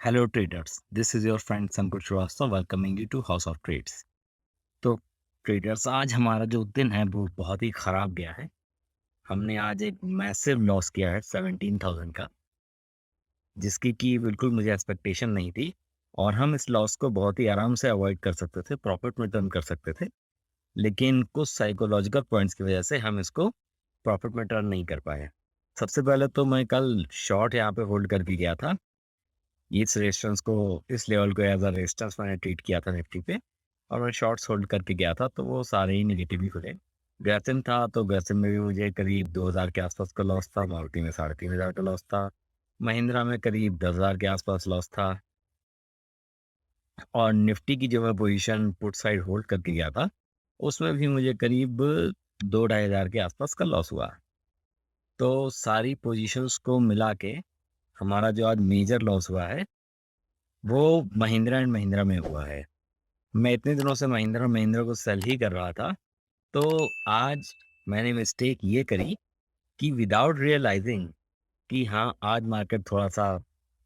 Hello traders, this is your friend Sankul Shrivastava welcoming you to House of Trades. तो traders, आज हमारा जो दिन है वो बहुत ही ख़राब गया है। हमने आज एक मैसिव लॉस किया है 17,000 का, जिसकी कि बिल्कुल मुझे एक्सपेक्टेशन नहीं थी। और हम इस लॉस को बहुत ही आराम से अवॉइड कर सकते थे, प्रॉफिट में टर्न कर सकते थे। लेकिन कुछ साइकोलॉजिकल पॉइंट्स की वजह से हम इसको प्रॉफिट में टर्न नहीं कर पाए। सबसे पहले तो मैं कल शॉर्ट यहाँ पे होल्ड करके गया था। इस रेजिस्टेंस को, इस लेवल को एज अ रेजिस्टेंस मैंने ट्रीट किया था निफ्टी पे, और मैं शॉर्ट्स होल्ड करके गया था, तो वो सारे ही नेगेटिव ही खुले। ग्रेसिम था तो ग्रेसिम में भी मुझे करीब 2000 के आसपास का लॉस था, मारुति में 3500 का लॉस था, महिंद्रा में करीब 10,000 के आसपास लॉस था। और निफ्टी की जो मैं पोजीशन पुट साइड होल्ड करके गया था, उसमें भी मुझे करीब 2-2,500 के आसपास का लॉस हुआ। तो सारी पोजीशंस को मिला के हमारा जो आज मेजर लॉस हुआ है वो महिंद्रा एंड महिंद्रा में हुआ है। मैं इतने दिनों से महिंद्रा महिंद्रा को सेल ही कर रहा था। तो आज मैंने मिस्टेक ये करी कि विदाउट रियलाइजिंग कि हाँ, आज मार्केट थोड़ा सा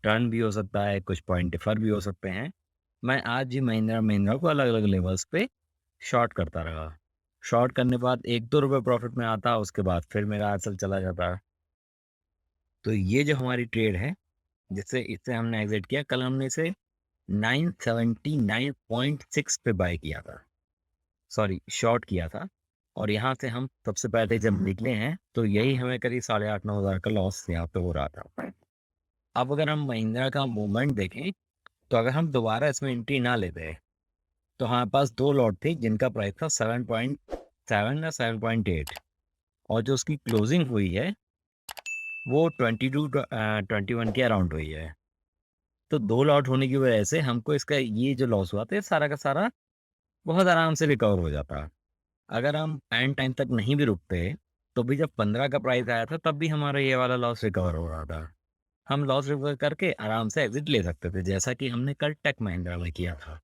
टर्न भी हो सकता है, कुछ पॉइंट डिफर भी हो सकते हैं, मैं आज ही महिंद्रा महिंद्रा को अलग अलग लेवल्स पे शॉर्ट करता रहा। शॉर्ट करने के बाद 1-2 रुपये प्रॉफिट में आता, उसके बाद फिर मेरा असल चला जाता। तो ये जो हमारी ट्रेड है, जिससे इससे हमने एग्जिट किया, कल हमने इसे 979.6 पे बाय किया था, सॉरी शॉर्ट किया था। और यहाँ से हम सबसे पहले जब निकले हैं तो यही हमें करीब 8,500-9,000 का लॉस यहाँ पे हो रहा था। अब अगर हम महिंद्रा का मूवमेंट देखें, तो अगर हम दोबारा इसमें एंट्री ना लेते तो हमारे पास दो लॉट थी जिनका प्राइस था 7.7 या 7.8, और जो उसकी क्लोजिंग हुई है वो 22-21 के अराउंड हुई है। तो दो लॉट होने की वजह से हमको इसका ये जो लॉस हुआ था, सारा का सारा बहुत आराम से रिकवर हो जाता। अगर हम एंड टाइम तक नहीं भी रुकते, तो भी जब 15 का प्राइस आया था तब भी हमारा ये वाला लॉस रिकवर हो रहा था। हम लॉस रिकवर करके आराम से एग्जिट ले सकते थे, जैसा कि हमने कल टेक महिंद्रा में किया था।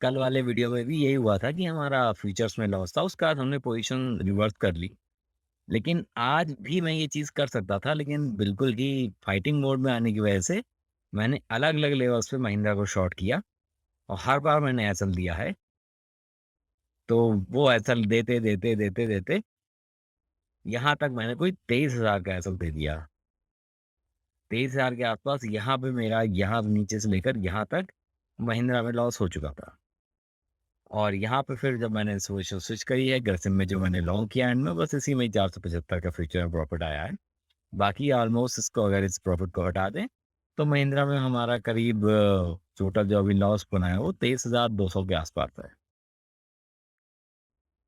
कल वाले वीडियो में भी यही हुआ था कि हमारा फ्यूचर्स में लॉस था, उसके बाद हमने पोजीशन रिवर्स कर ली। लेकिन आज भी मैं ये चीज़ कर सकता था, लेकिन बिल्कुल ही फाइटिंग मोड में आने की वजह से मैंने अलग अलग लेवल्स पे महिंद्रा को शॉर्ट किया, और हर बार मैंने एसएल दिया है। तो वो एसएल देते देते देते देते यहाँ तक मैंने कोई 23,000 का एसएल दे दिया। 23,000 के आसपास यहाँ पे मेरा, यहाँ नीचे से लेकर यहाँ तक महिंद्रा में लॉस हो चुका था। और यहाँ पे फिर जब मैंने स्विच करी है ग्रेसिम में, जो मैंने लॉन्ग किया एंड में, बस इसी में 475 का फ्यूचर में प्रॉफिट आया है। बाकी ऑलमोस्ट इसको, अगर इस प्रॉफिट को हटा दें, तो महिंद्रा में हमारा करीब टोटल जो अभी लॉस बना है वो 23,200 के आसपास है।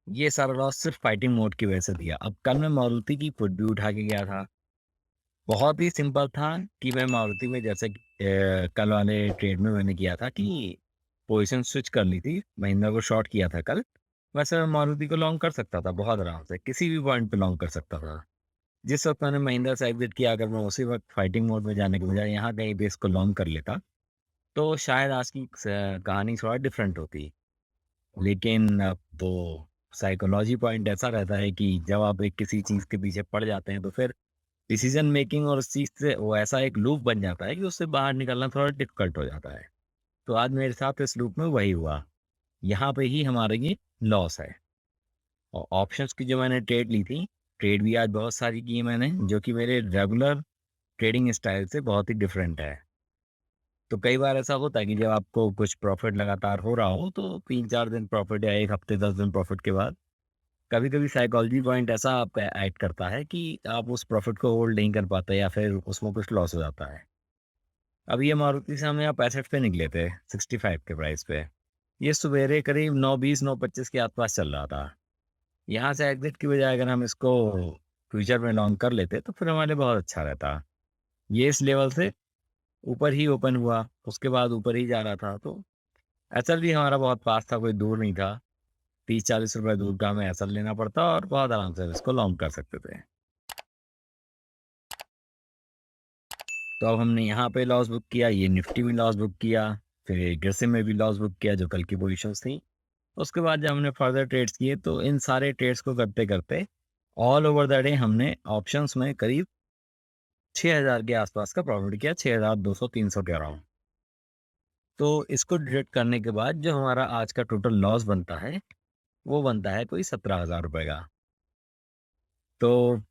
ये सारा लॉस सिर्फ फाइटिंग मोड की वजह से दिया। अब कल मैं मारुति की पुट भी उठा के गया था। बहुत ही सिंपल था कि मैं मारुति में, जैसे कल वाले ट्रेड में मैंने किया था कि पोजीशन स्विच कर ली थी, महिंद्रा को शॉर्ट किया था कल, वैसे मैं मारुति को लॉन्ग कर सकता था बहुत आराम से, किसी भी पॉइंट पे लॉन्ग कर सकता था। जिस वक्त मैंने महिंद्रा से एग्जिट किया, अगर मैं उसी वक्त फाइटिंग मोड में जाने के बजाय यहाँ कहीं पे इसको लॉन्ग कर लेता, तो शायद आज की कहानी थोड़ा डिफरेंट होती। लेकिन अब वो साइकोलॉजी पॉइंट ऐसा रहता है कि जब आप एक किसी चीज़ के पीछे पड़ जाते हैं, तो फिर डिसीजन मेकिंग और उस चीज़ से वो ऐसा एक लूप बन जाता है कि उससे बाहर निकलना थोड़ा डिफिकल्ट हो जाता है। तो आज मेरे साथ इस लूप में वही हुआ। यहाँ पे ही हमारा ये लॉस है। और ऑप्शंस की जो मैंने ट्रेड ली थी, ट्रेड भी आज बहुत सारी की है मैंने, जो कि मेरे रेगुलर ट्रेडिंग स्टाइल से बहुत ही डिफरेंट है। तो कई बार ऐसा होता है कि जब आपको कुछ प्रॉफिट लगातार हो रहा हो, तो 3-4 दिन प्रॉफिट या 1 हफ्ते 10 दिन प्रॉफिट के बाद कभी-कभी साइकोलॉजी पॉइंट ऐसा आपका ऐड करता है कि आप उस प्रॉफिट को होल्ड नहीं कर पाते, या फिर उसमें कुछ लॉस हो जाता है। अब ये मारुति से हम यहाँ 65 पे निकले थे, 65 के प्राइस पे। ये सवेरे करीब 9:20 9:25 के आसपास चल रहा था। यहाँ से एग्जिट की बजाय अगर हम इसको फ्यूचर में लॉन्ग कर लेते, तो फिर हमारे लिए बहुत अच्छा रहता। ये इस लेवल से ऊपर ही ओपन हुआ, उसके बाद ऊपर ही जा रहा था, तो एसएल भी हमारा बहुत पास था, कोई दूर नहीं था। 30-40 रुपए दूर का हमें एसएल लेना पड़ता, और बहुत आराम से इसको लॉन्ग कर सकते थे। तो अब हमने यहाँ पे लॉस बुक किया, ये निफ्टी में लॉस बुक किया, फिर ग्रेसिम में भी लॉस बुक किया जो कल की पोजीशंस थी। उसके बाद जब हमने फर्दर ट्रेड्स किए, तो इन सारे ट्रेड्स को करते करते ऑल ओवर द डे हमने ऑप्शंस में करीब 6,000 के आसपास का प्रॉफिट किया, 6,200-300 के अराउंड। तो इसको डिडक्ट करने के बाद जो हमारा आज का टोटल लॉस बनता है, वो बनता है कोई 17,000 रुपए का। तो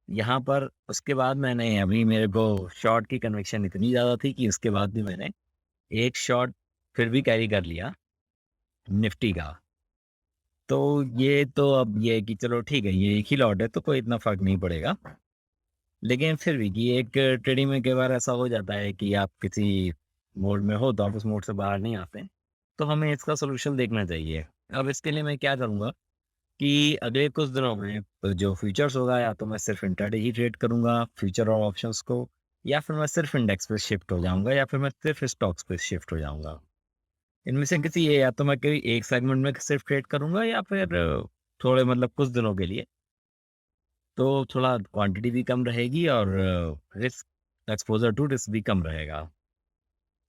यहाँ पर उसके बाद मैंने अभी मेरे को शॉर्ट की कन्विक्शन इतनी ज़्यादा थी कि उसके बाद भी मैंने एक शॉर्ट फिर भी कैरी कर लिया निफ्टी का। तो ये तो अब ये है कि चलो ठीक है, ये एक ही लॉट है तो कोई इतना फ़र्क नहीं पड़ेगा। लेकिन फिर भी कि एक ट्रेडिंग में कई बार ऐसा हो जाता है कि आप किसी मोड में हो तो आप उस मोड से बाहर नहीं आते। तो हमें इसका सॉल्यूशन देखना चाहिए। अब इसके लिए मैं क्या करूँगा कि अगले कुछ दिनों में जो फ्यूचर्स होगा, या तो मैं सिर्फ़ इंट्राडे ही ट्रेड करूँगा फ्यूचर और ऑप्शंस को, या फिर मैं सिर्फ़ इंडेक्स पे शिफ्ट हो जाऊँगा, या फिर मैं सिर्फ़ स्टॉक्स पे शिफ्ट हो जाऊँगा। इनमें से किसी ये, या तो मैं कोई एक सेगमेंट में सिर्फ़ ट्रेड करूँगा, या फिर थोड़े मतलब कुछ दिनों के लिए। तो थोड़ा क्वांटिटी भी कम रहेगी और रिस्क एक्सपोज़र टू रिस्क भी कम रहेगा।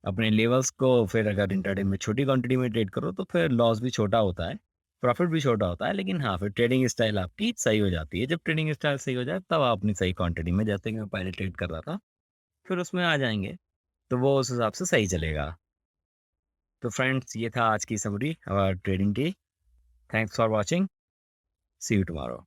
अपने लेवल्स को फिर अगर इंट्राडे में छोटी क्वांटिटी में ट्रेड करो तो फिर लॉस भी छोटा होता है, प्रॉफ़िट भी छोटा होता है, लेकिन हाँ, फिर ट्रेडिंग स्टाइल आपकी सही हो जाती है। जब ट्रेडिंग स्टाइल सही हो जाए तब आप अपनी सही क्वांटिटी में, जैसे कि मैं पहले ट्रेड कर रहा था, फिर उसमें आ जाएँगे, तो वो उस हिसाब से सही चलेगा। तो फ्रेंड्स, ये था आज की समरी ट्रेडिंग की। Thanks for watching. See you tomorrow.